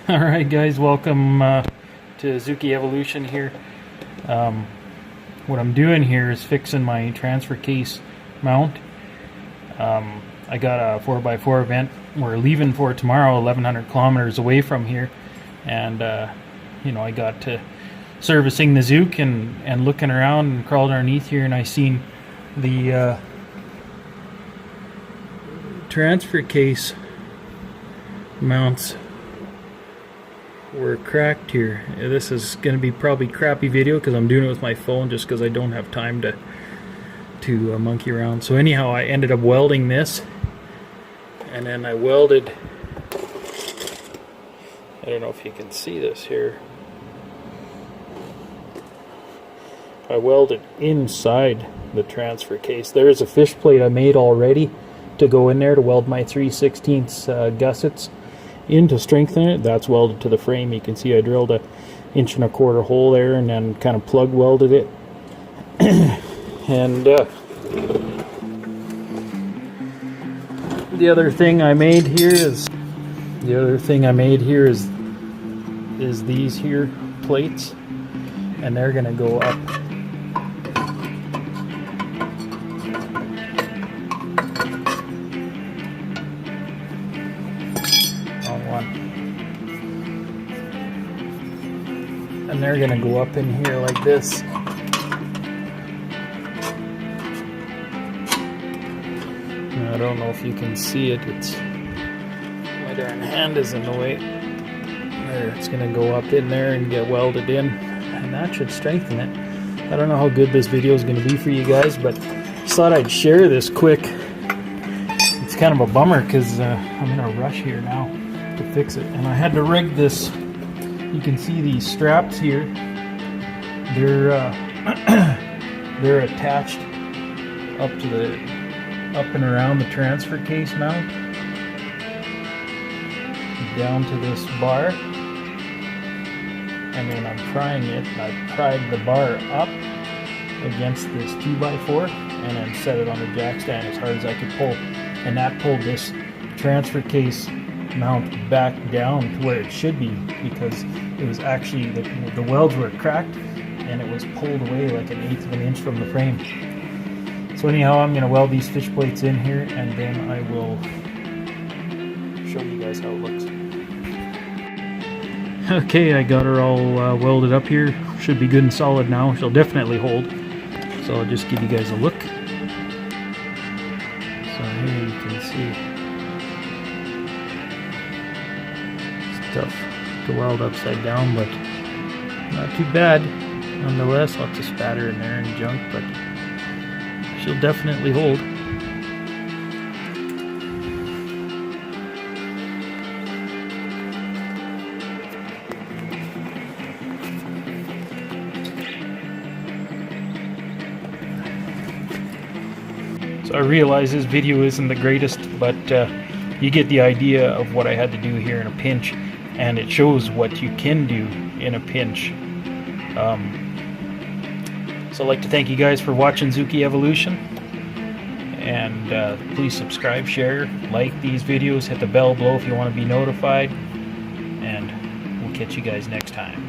Alright guys, welcome to Suzuki Evolution here. What I'm doing here is fixing my transfer case mount. I got a 4x4 event. We're leaving for tomorrow, 1100 kilometers away from here, and I got to servicing the Zook and looking around and crawled underneath here, and I seen the transfer case mounts were cracked here. This is going to be probably crappy video because I'm doing it with my phone just because I don't have time to monkey around. So anyhow, I ended up welding this, and then I welded, I don't know if you can see this here, I welded inside the transfer case. There is a fish plate I made already to go in there to weld my 3/16 gussets in to strengthen it. That's welded to the frame. You can see I drilled a 1.25 inch hole there and then kind of plug welded it. And the other thing I made here is these here plates, and they're gonna go up and they're gonna go up in here like this. I don't know if you can see it. It's my darn hand is in the way. There, it's gonna go up in there and get welded in, and that should strengthen it. I don't know how good this video is gonna be for you guys, but just thought I'd share this quick. It's kind of a bummer because I'm in a rush here now to fix it, and I had to rig this. You can see these straps here. They're they're attached up and around the transfer case mount, down to this bar, and then I'm prying it. I pried the bar up against this 2x4 and then set it on the jack stand as hard as I could pull, and that pulled this transfer case mount back down to where it should be, because it was actually the welds were cracked and it was pulled away like 1/8 of an inch from the frame. So anyhow, I'm going to weld these fish plates in here, and then I will show you guys how it looks. Okay, I got her all welded up here. Should be good and solid now. She'll definitely hold. So I'll just give you guys a look. So here you can see. Tough to weld upside down, but not too bad nonetheless. Lots of spatter in there and junk, but she'll definitely hold. So I realize this video isn't the greatest, but you get the idea of what I had to do here in a pinch, and it shows what you can do in a pinch. So I'd like to thank you guys for watching Suzuki Evolution, and please subscribe, share, like these videos, hit the bell below if you want to be notified, and we'll catch you guys next time.